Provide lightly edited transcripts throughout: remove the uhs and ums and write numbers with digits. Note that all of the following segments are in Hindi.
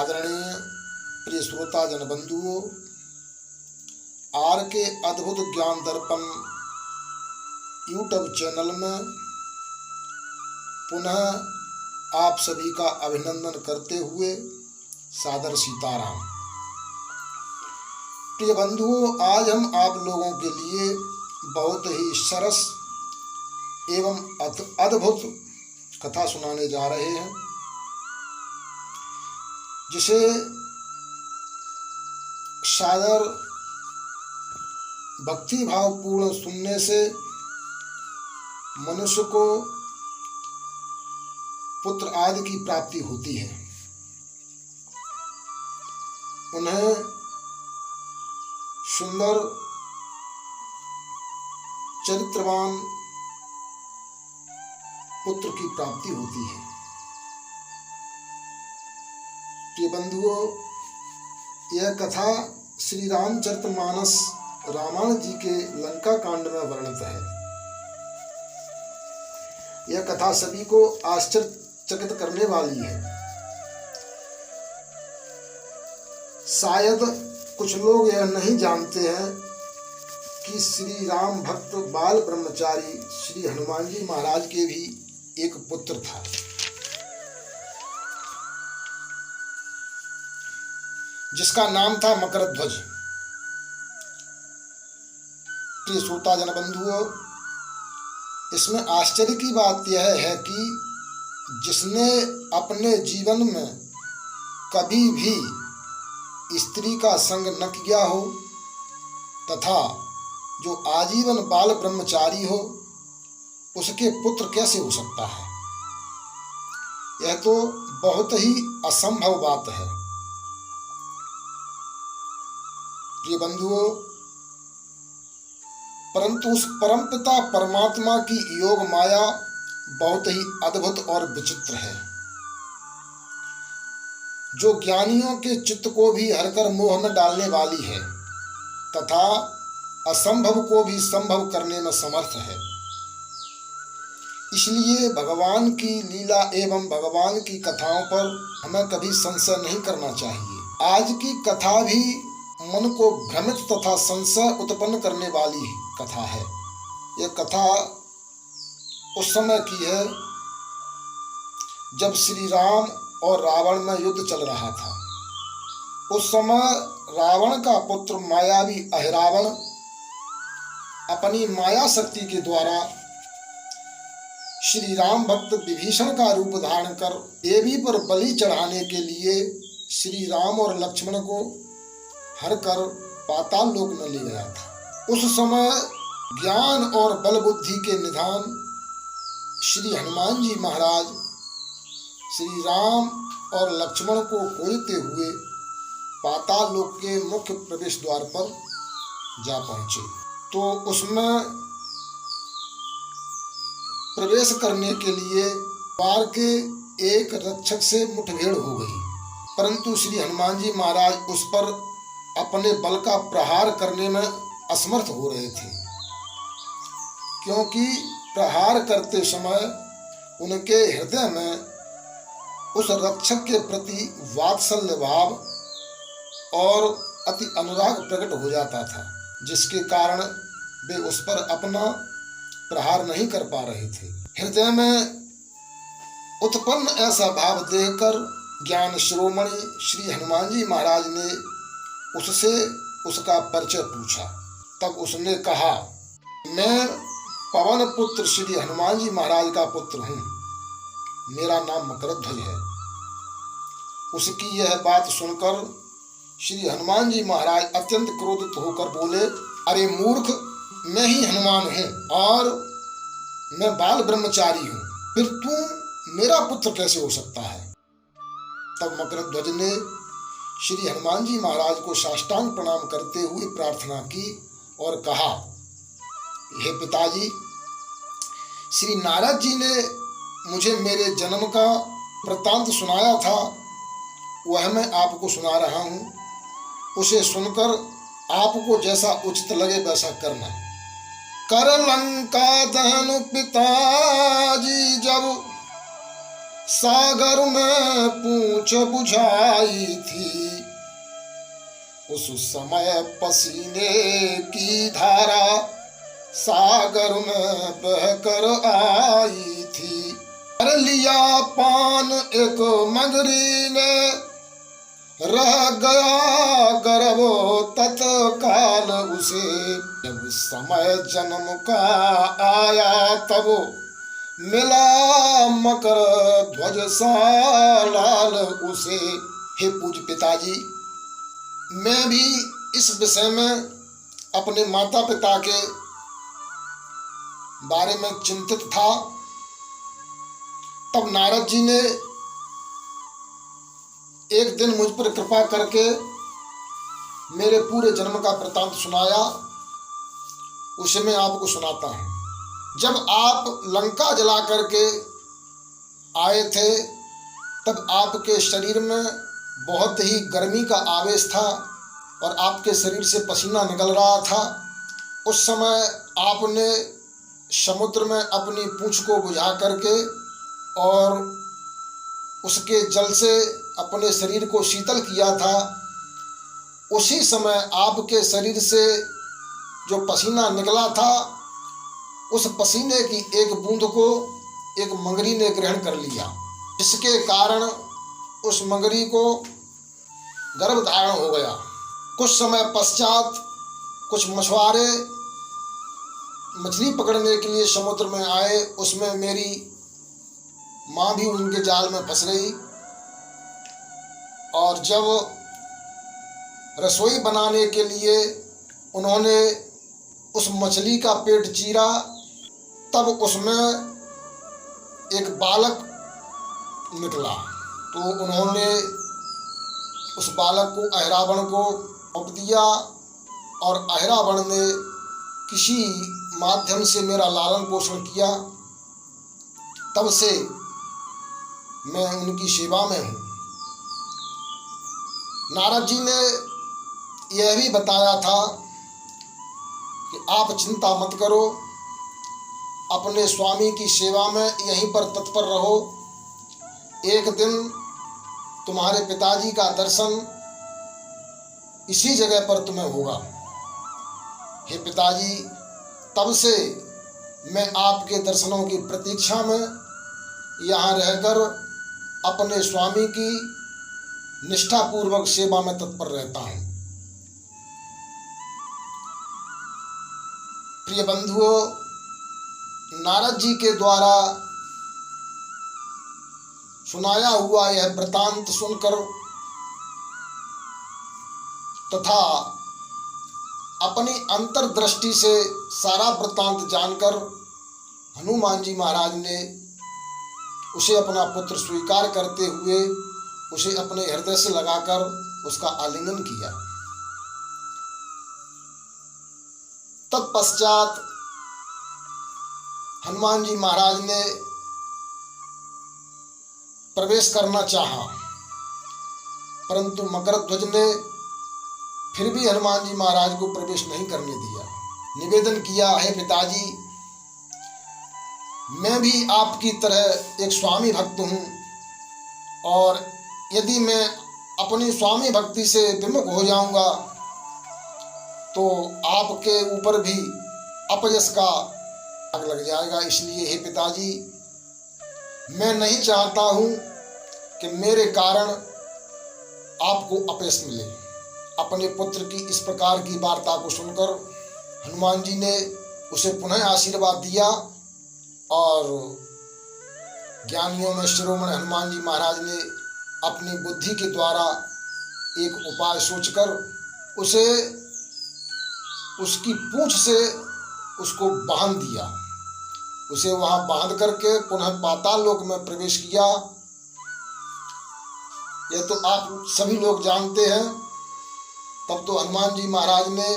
आदरणीय प्रिय श्रोता जन बंधुओं, आर के अद्भुत ज्ञान दर्पण यूट्यूब चैनल में पुनः आप सभी का अभिनंदन करते हुए सादर सीताराम। प्रिय बंधुओं, आज हम आप लोगों के लिए बहुत ही सरस एवं अद्भुत कथा सुनाने जा रहे हैं, जिसे सादर भक्ति भावपूर्ण सुनने से मनुष्य को पुत्र आदि की प्राप्ति होती है। उन्हें सुंदर चरित्रवान पुत्र की प्राप्ति होती है। प्रिय बंधुओं, यह कथा श्री रामचरितमानस रामायण जी के लंका कांड में वर्णित है। यह कथा सभी को आश्चर्यचकित करने वाली है। शायद कुछ लोग यह नहीं जानते हैं कि श्री राम भक्त बाल ब्रह्मचारी श्री हनुमान जी महाराज के भी एक पुत्र था, जिसका नाम था मकरध्वज। प्रिय श्रोता जन बंधुओं, इसमें आश्चर्य की बात यह है कि जिसने अपने जीवन में कभी भी स्त्री का संग न किया हो तथा जो आजीवन बाल ब्रह्मचारी हो, उसके पुत्र कैसे हो सकता है? यह तो बहुत ही असंभव बात है। प्रिय बंधुओं, परंतु उस परमपिता परमात्मा की योग माया बहुत ही अद्भुत और विचित्र है, जो ज्ञानियों के चित्त को भी हरकर मोह में डालने वाली है तथा असंभव को भी संभव करने में समर्थ है। इसलिए भगवान की लीला एवं भगवान की कथाओं पर हमें कभी संशय नहीं करना चाहिए। आज की कथा भी मन को भ्रमित तथा संशय उत्पन्न करने वाली कथा है। यह कथा उस समय की है जब श्री राम और रावण में युद्ध चल रहा था। उस समय रावण का पुत्र मायावी अहिरावण अपनी माया शक्ति के द्वारा श्री राम भक्त विभीषण का रूप धारण कर देवी पर बलि चढ़ाने के लिए श्री राम और लक्ष्मण को हर कर पाताल लोक में ले गया था। उस समय ज्ञान और बल बुद्धि के निधान श्री हनुमान जी महाराज श्री राम और लक्ष्मण को खोजते हुए पाताल लोक के मुख्य प्रवेश द्वार पर जा पहुंचे। तो उसमें प्रवेश करने के लिए द्वार के एक रक्षक से मुठभेड़ हो गई, परंतु श्री हनुमान जी महाराज उस पर अपने बल का प्रहार करने में असमर्थ हो रहे थे, क्योंकि प्रहार करते समय उनके हृदय में उस रक्षक के प्रति वात्सल्य भाव और अति अनुराग प्रकट हो जाता था, जिसके कारण वे उस पर अपना प्रहार नहीं कर पा रहे थे। हृदय में उत्पन्न ऐसा भाव देखकर ज्ञान शिरोमणि श्री हनुमान जी महाराज ने उससे उसका परिचय पूछा। तब उसने कहा, मैं पवन पुत्र श्री हनुमान जी महाराज का पुत्र हूँ, मेरा नाम मकरध्वज है। उसकी यह बात सुनकर श्री हनुमान जी महाराज अत्यंत क्रोधित होकर बोले, अरे मूर्ख, मैं ही हनुमान हूँ और मैं बाल ब्रह्मचारी हूँ, फिर तू मेरा पुत्र कैसे हो सकता है? तब मकरध्वज ने श्री हनुमान जी महाराज को साष्टांग प्रणाम करते हुए प्रार्थना की और कहा, हे पिताजी, श्री नारद जी ने मुझे मेरे जन्म का वृत्तांत सुनाया था, वह मैं आपको सुना रहा हूँ। उसे सुनकर आपको जैसा उचित लगे वैसा करना। कर लंका दहन पिताजी जब सागर में पूंछ बुझाई थी, उस समय पसीने की धारा सागर में बहकर आई थी। कर लिया पान एक मगरी ने, रह गया गर्भ तत्काल उसे। जब समय जन्म का आया तब मिला मकर ध्वज सा लाल उसे। हे पूज्य पिताजी, मैं भी इस विषय में अपने माता पिता के बारे में चिंतित था। तब नारद जी ने एक दिन मुझ पर कृपा करके मेरे पूरे जन्म का वृतांत सुनाया। उसे मैं आपको सुनाता हूँ। जब आप लंका जला करके आए थे तब आपके शरीर में बहुत ही गर्मी का आवेश था और आपके शरीर से पसीना निकल रहा था। उस समय आपने समुद्र में अपनी पूंछ को बुझा करके और उसके जल से अपने शरीर को शीतल किया था। उसी समय आपके शरीर से जो पसीना निकला था, उस पसीने की एक बूंद को एक मगरी ने ग्रहण कर लिया, जिसके कारण उस मगरी को गर्भ धारण हो गया। कुछ समय पश्चात कुछ मछुआरे मछली पकड़ने के लिए समुद्र में आए। उसमें मेरी माँ भी उनके जाल में फंस गई और जब रसोई बनाने के लिए उन्होंने उस मछली का पेट चीरा तब उसमें एक बालक निकला। तो उन्होंने उस बालक को अहिरावण को सौंप दिया और अहिरावण ने किसी माध्यम से मेरा लालन पोषण किया। तब से मैं उनकी सेवा में हूँ। नारद जी ने यह भी बताया था कि आप चिंता मत करो, अपने स्वामी की सेवा में यहीं पर तत्पर रहो। एक दिन तुम्हारे पिताजी का दर्शन इसी जगह पर तुम्हें होगा। हे पिताजी, तब से मैं आपके दर्शनों की प्रतीक्षा में यहाँ रहकर अपने स्वामी की निष्ठापूर्वक सेवा में तत्पर रहता हूँ। प्रिय बंधुओं, नारद जी के द्वारा सुनाया हुआ यह वृतांत सुनकर तथा अपनी अंतर्दृष्टि से सारा वृतांत जानकर हनुमान जी महाराज ने उसे अपना पुत्र स्वीकार करते हुए उसे अपने हृदय से लगाकर उसका आलिंगन किया। तत्पश्चात हनुमान जी महाराज ने प्रवेश करना चाहा, परंतु मकरध्वज ने फिर भी हनुमान जी महाराज को प्रवेश नहीं करने दिया। निवेदन किया, हे पिताजी, मैं भी आपकी तरह एक स्वामी भक्त हूँ और यदि मैं अपनी स्वामी भक्ति से विमुख हो जाऊंगा तो आपके ऊपर भी अपयश का दाग लग जाएगा। इसलिए हे पिताजी, मैं नहीं चाहता हूँ कि मेरे कारण आपको अपयश मिले। अपने पुत्र की इस प्रकार की वार्ता को सुनकर हनुमान जी ने उसे पुनः आशीर्वाद दिया और ज्ञानियों में शिरोमणि हनुमान जी महाराज ने अपनी बुद्धि के द्वारा एक उपाय सोचकर उसे उसकी पूंछ से उसको बांध दिया। उसे वहां बांध करके पुनः पाताल लोक में प्रवेश किया। यह तो आप सभी लोग जानते हैं। तब तो हनुमान जी महाराज ने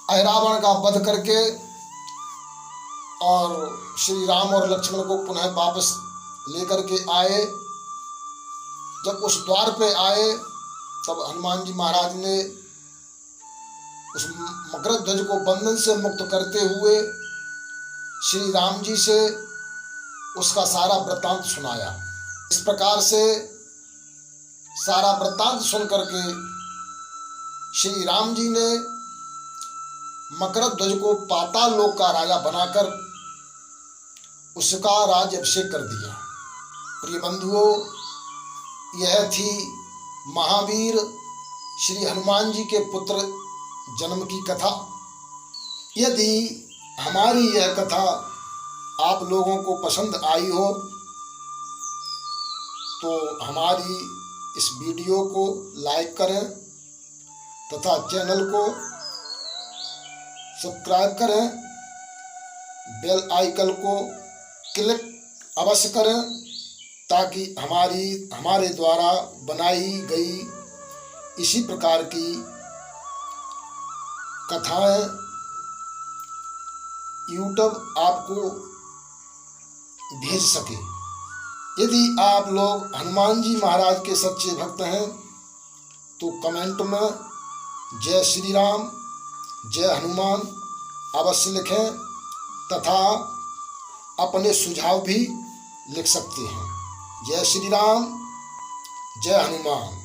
अहिरावण का वध करके और श्री राम और लक्ष्मण को पुनः वापस लेकर के आए। जब उस द्वार पे आए तब हनुमान जी महाराज ने उस मकरध्वज को बंधन से मुक्त करते हुए श्री राम जी से उसका सारा वृत्तांत सुनाया। इस प्रकार से सारा वृत्तांत सुन करके श्री राम जी ने मकरध्वज को पाताल लोक का राजा बनाकर उसका राज्य अभिषेक कर दिया। प्रिय बंधुओं, यह थी महावीर श्री हनुमान जी के पुत्र जन्म की कथा। यदि हमारी यह कथा आप लोगों को पसंद आई हो तो हमारी इस वीडियो को लाइक करें तथा चैनल को सब्सक्राइब करें, बेल आइकन को क्लिक अवश्य करें ताकि हमारे द्वारा बनाई गई इसी प्रकार की कथाएं यूट्यूब आपको भेज सके। यदि आप लोग हनुमान जी महाराज के सच्चे भक्त हैं तो कमेंट में जय श्री राम, जय हनुमान अवश्य लिखें तथा अपने सुझाव भी लिख सकते हैं। जय श्री राम, जय हनुमान।